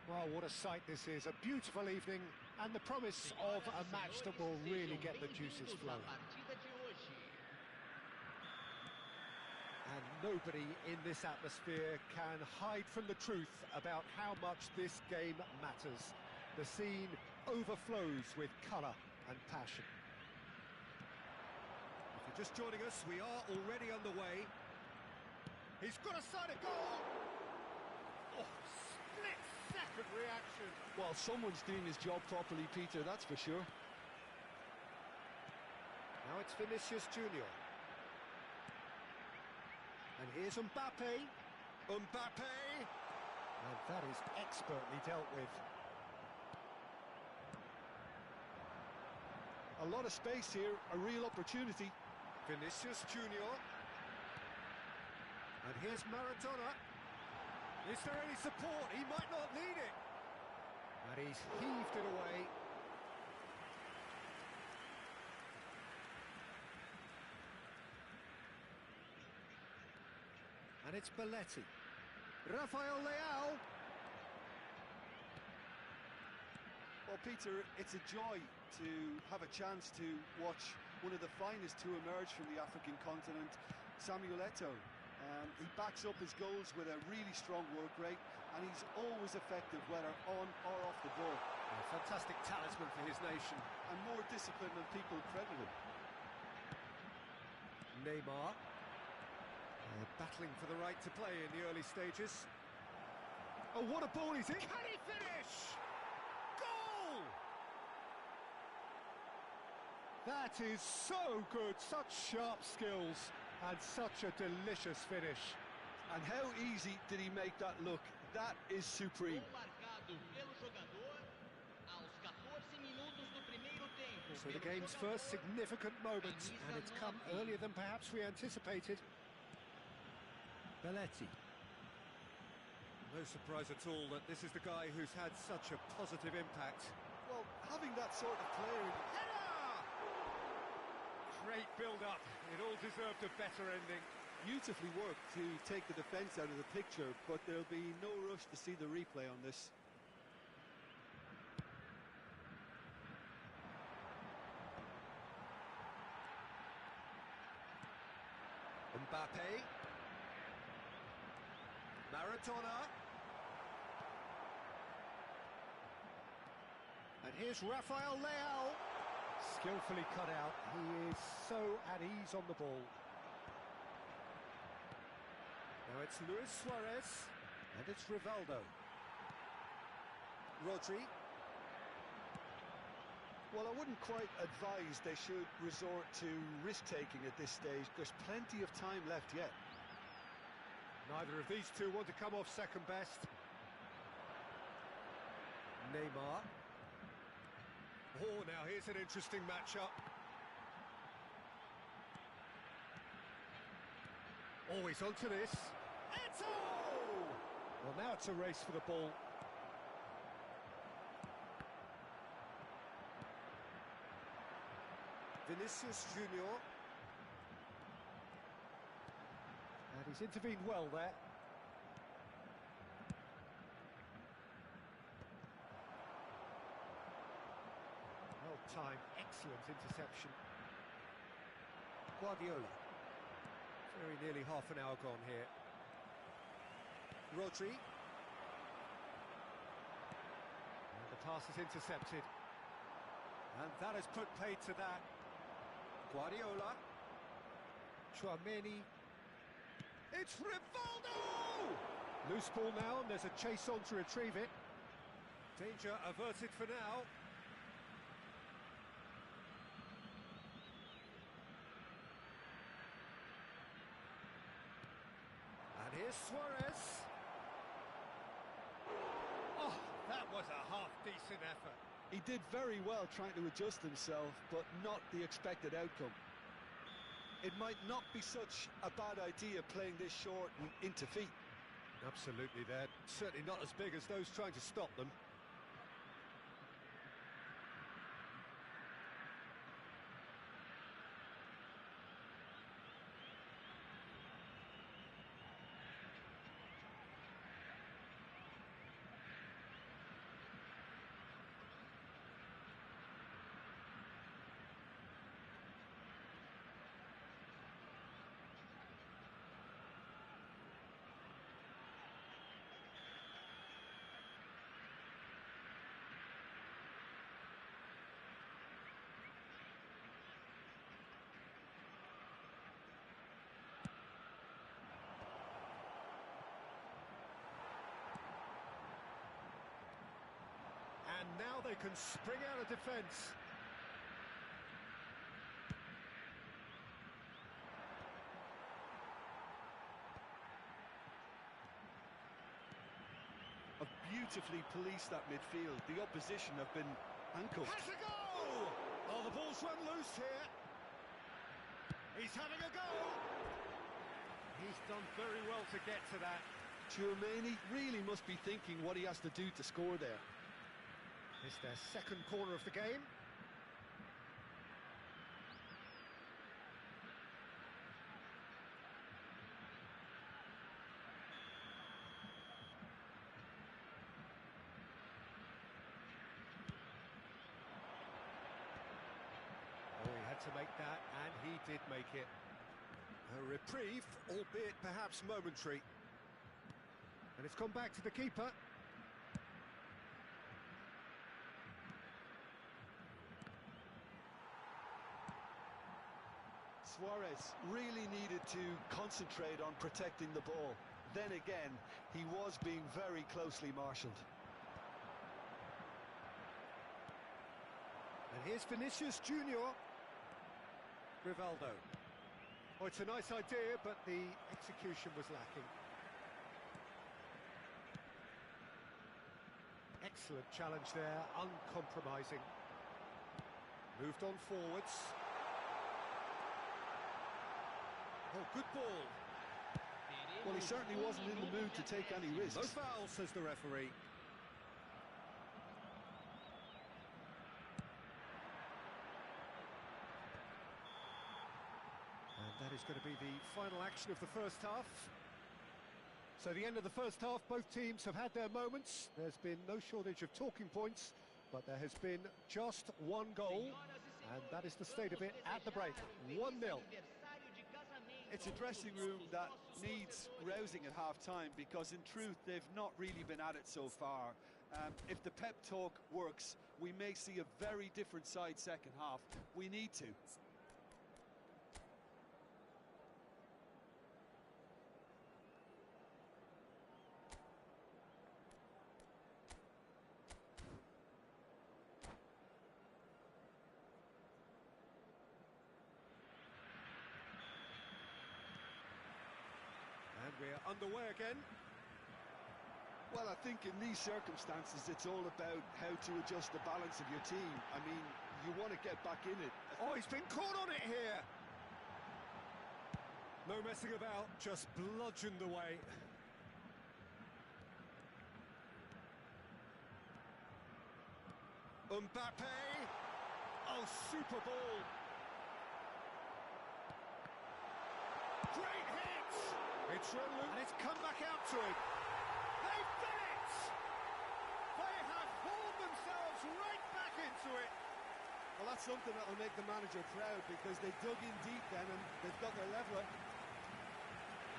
Well, what a sight this is, a beautiful evening and the promise of a match that will really get the juices flowing. And nobody in this atmosphere can hide from the truth about how much this game matters. The scene overflows with colour and passion. If you're just joining us, we are already underway. He's got a side of goal! Oh, split-second reaction. Well, someone's doing his job properly, Peter, that's for sure. Now it's Vinicius Junior. And here's Mbappe. Mbappe! And that is expertly dealt with. A lot of space here, a real opportunity. Vinicius Junior. And here's Maradona. Is there any support? He might not need it. And he's heaved it away. And it's Belletti. Rafael Leao. Well, Peter, it's a joy to have a chance to watch one of the finest to emerge from the African continent, Samuel Eto'o. He backs up his goals with a really strong work rate, and he's always effective, whether on or off the ball. A fantastic talisman for his nation. And more discipline than people credit him. Neymar. Battling for the right to play in the early stages. Oh, what a ball he's in! Can he finish? Goal! That is so good, such sharp skills, and such a delicious finish. And how easy did he make that look? That is supreme. So the game's first significant moment, and it's come earlier than perhaps we anticipated. Belletti. No surprise at all that this is the guy who's had such a positive impact. Well, having that sort of player... Header! Great build-up. It all deserved a better ending. Beautifully worked to take the defence out of the picture, but there'll be no rush to see the replay on this. Mbappe. Maradona. And here's Rafael Leao. Skillfully cut out. He is so at ease on the ball. Now it's Luis Suarez. And it's Rivaldo. Rodri. Well, I wouldn't quite advise they should resort to risk-taking at this stage. There's plenty of time left yet. Neither of these two want to come off second best. Neymar. Oh, now here's an interesting matchup. Oh, he's onto this. Eto'o! Well, now it's a race for the ball. Vinicius Junior. And he's intervened well there. Well timed, excellent interception. Guardiola. Very nearly half an hour gone here. Rodri. And the pass is intercepted. And that has put paid to that. Guardiola. Chouameni. It's Rivaldo! Loose ball now, and there's a chase on to retrieve it. Danger averted for now. And here's Suarez. Oh, that was a half-decent effort. He did very well trying to adjust himself, but not the expected outcome. It might not be such a bad idea playing this short and into feet. Absolutely, they're certainly not as big as those trying to stop them. now they can spring out of defence. Have beautifully policed that midfield. The opposition have been handcuffed. Has a goal! Oh, the ball's run loose here. He's having a go! He's done very well to get to that. Tchouaméni really must be thinking what he has to do to score there. It's their second corner of the game. Oh, he had to make that, and he did make it. A reprieve, albeit perhaps momentary. And it's gone back to the keeper. Suarez really needed to concentrate on protecting the ball. Then again, he was being very closely marshalled. And here's Vinicius Junior. Rivaldo. Oh, it's a nice idea, but the execution was lacking. Excellent challenge there, uncompromising. Moved on forwards. Oh, good ball. Well, he certainly wasn't in the mood to take any risks. No foul, says the referee. And that is going to be the final action of the first half. So the end of the first half, both teams have had their moments. There's been no shortage of talking points, but there has been just one goal, and that is the state of it at the break, 1-0. It's a dressing room that needs rousing at half-time because, in truth, they've not really been at it so far. If the pep talk works, we may see a very different side second half. We need to. And we're underway again. Well, I think in these circumstances, it's all about how to adjust the balance of your team. I mean, you want to get back in it. Oh, he's been caught on it here. No messing about, just bludgeoned away. Mbappe. Oh, super ball. Great hit. It's run loose, and it's come back out to him. They've done it! They have hauled themselves right back into it. Well, that's something that will make the manager proud because they dug in deep then and they've got their leveller.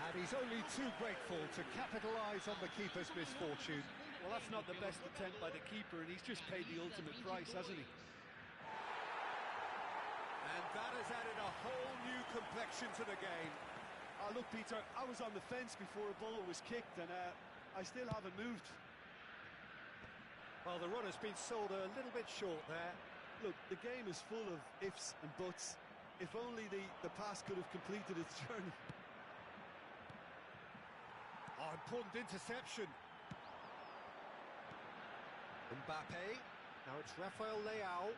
And he's only too grateful to capitalise on the keeper's misfortune. Well, that's not the best attempt by the keeper, and he's just paid the ultimate price, hasn't he? And that has added a whole new complexion to the game. Look, Peter, I was on the fence before a ball was kicked, and I still haven't moved. Well, the run has been sold a little bit short there. Look, the game is full of ifs and buts. If only the pass could have completed its journey. Oh, important interception. Mbappe. Now it's Rafael Leao.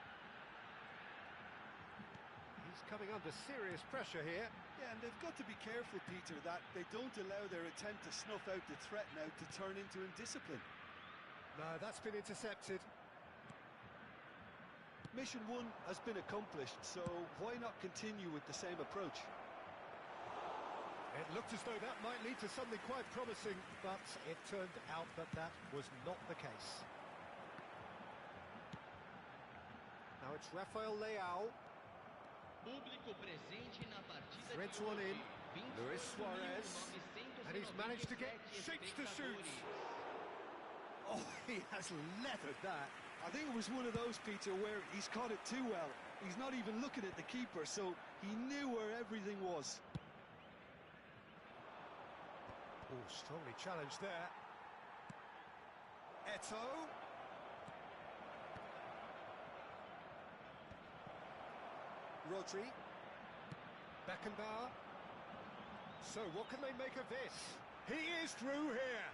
He's coming under serious pressure here. Yeah, and they've got to be careful, Peter, that they don't allow their attempt to snuff out the threat now to turn into indiscipline. No, that's been intercepted. Mission 1 has been accomplished, so why not continue with the same approach? It looked as though that might lead to something quite promising, but it turned out that that was not the case. Now it's Rafael Leao. Threads one in. Luis Suarez. And he's managed to get 6 to shoot. Oh, he has leathered that. I think it was one of those, Peter, where he's caught it too well. He's not even looking at the keeper, so he knew where everything was. Oh, strongly challenged there. Eto'o. Rodri. Beckenbauer. So what can they make of this? He is through here.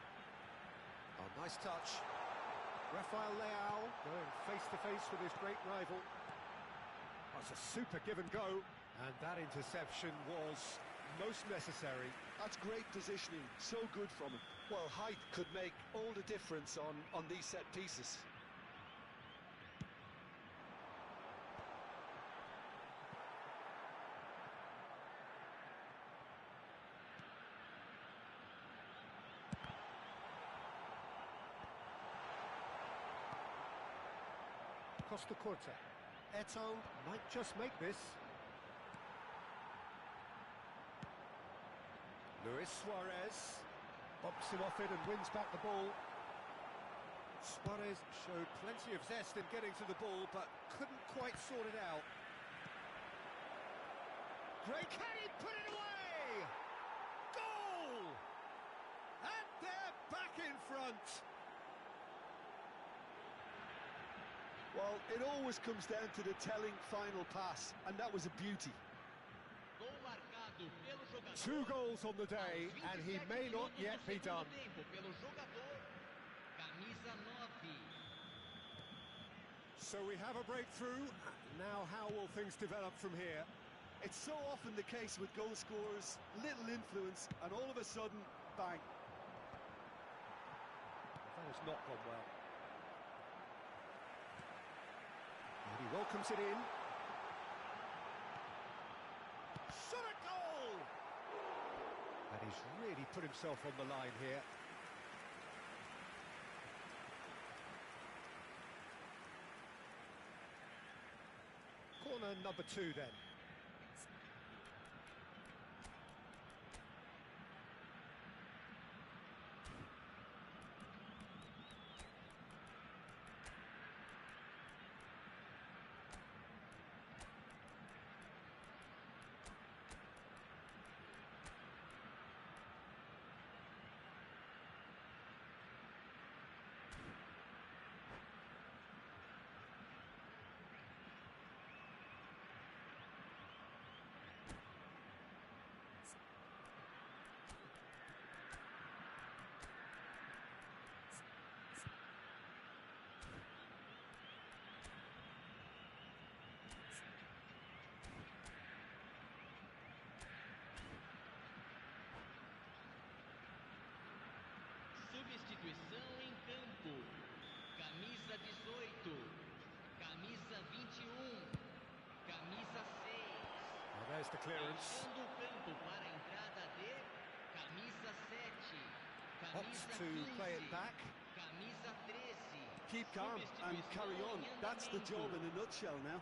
Oh, nice touch. Rafael Leao going face to face with his great rival. That's a super give and go. And that interception was most necessary. That's great positioning, so good from him. Well, height could make all the difference on these set pieces. Costa Curta. Eto'o might just make this. Luis Suarez bumps him off it and wins back the ball. Suarez showed plenty of zest in getting to the ball, but couldn't quite sort it out. Great, can he put it away? Goal! And they're back in front. Well, it always comes down to the telling final pass, and that was a beauty. 2 goals on the day, and he may not yet be done. So we have a breakthrough. Now how will things develop from here? It's so often the case with goal scorers, little influence, and all of a sudden, bang. That has not gone well. And he welcomes it in. Shot a goal! And he's really put himself on the line here. Corner number 2 then. Substituição em campo. Camisa 18. Camisa 21. Camisa 6. Well, there's the clearance. Deixando o campo para a entrada de camisa 7. Opts Camisa to 15. play it back. Camisa 13. Keep calm and carry on. That's the job in a nutshell now.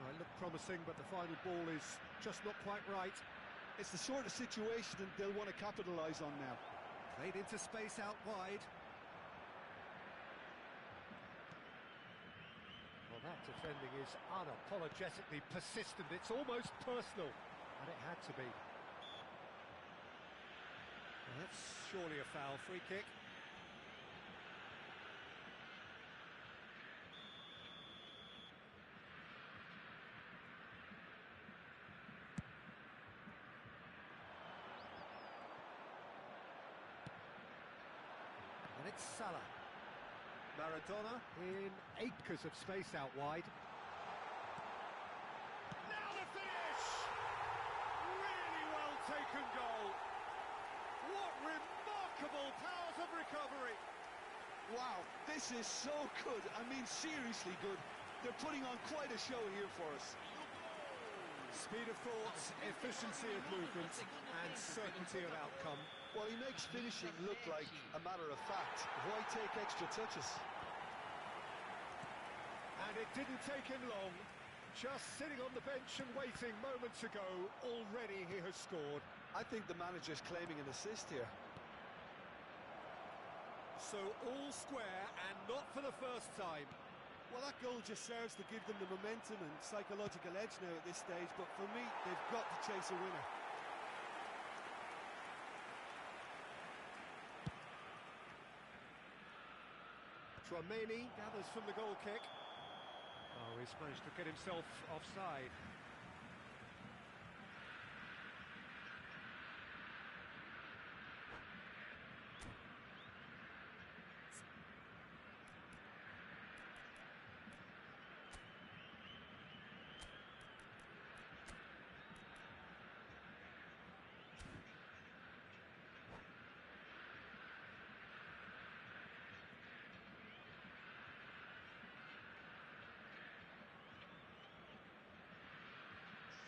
Well, it looked promising, but the final ball is just not quite right. It's the sort of situation that they'll want to capitalise on now. Played into space out wide. Well, that defending is unapologetically persistent. It's almost personal, and it had to be. Well, that's surely a foul. Free kick. And it's Salah. Maradona in acres of space out wide. Now the finish! Really well taken goal. What remarkable powers of recovery. Wow, this is so good. I mean, seriously good. They're putting on quite a show here for us. Speed of thought, efficiency of movement, and certainty of outcome. Well, he makes finishing look like a matter of fact. Why take extra touches? And it didn't take him long. Just sitting on the bench and waiting moments ago, already he has scored. I think the manager's claiming an assist here. So all square, and not for the first time. Well, that goal just serves to give them the momentum and psychological edge now at this stage, but for me, they've got to chase a winner. Tchouameni gathers from the goal kick. Oh, he's managed to get himself offside.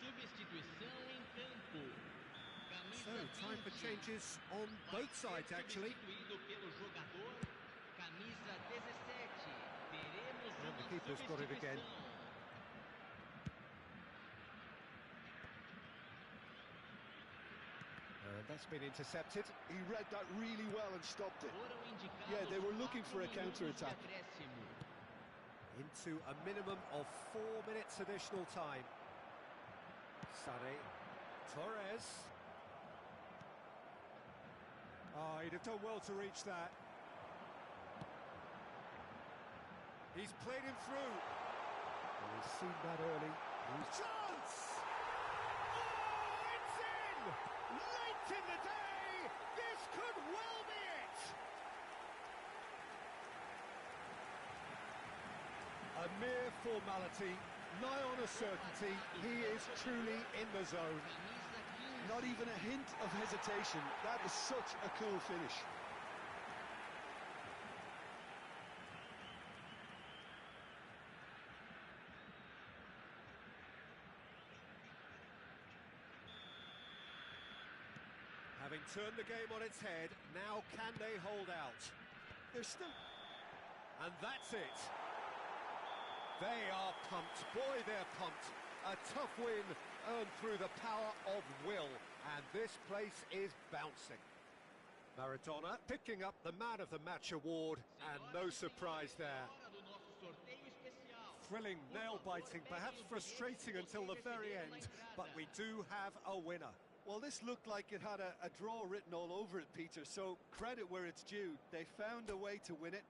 Substituição em campo. So, Camisa time for 20 changes on vai both ser sides, actually. substituído pelo jogador camisa 17. Teremos And uma the keeper's got it again. substituição. And that's been intercepted. He read that really well and stopped it. Foram indicados Yeah, they were looking for a 4 minutos de counter-attack. acréscimo. Into a minimum of 4 minutes additional time. Sané, Torres. Oh, he'd have done well to reach that. He's played him through. Well, he's seen that early. Chance! Oh, it's in! Late in the day! This could well be it! A mere formality, nigh on a certainty. He is truly in the zone. Camisa 15. Not even a hint of hesitation. That is such a cool finish. Having turned the game on its head, now can they hold out? They're still... And that's it. They are pumped. Boy, they're pumped. A tough win earned through the power of will. And this place is bouncing. Maradona picking up the Man of the Match award, and no surprise there. Hora do nosso sorteio especial. Thrilling, nail-biting, perhaps frustrating until the very end, but we do have a winner. Well, this looked like it had a draw written all over it, Peter, so credit where it's due. They found a way to win it,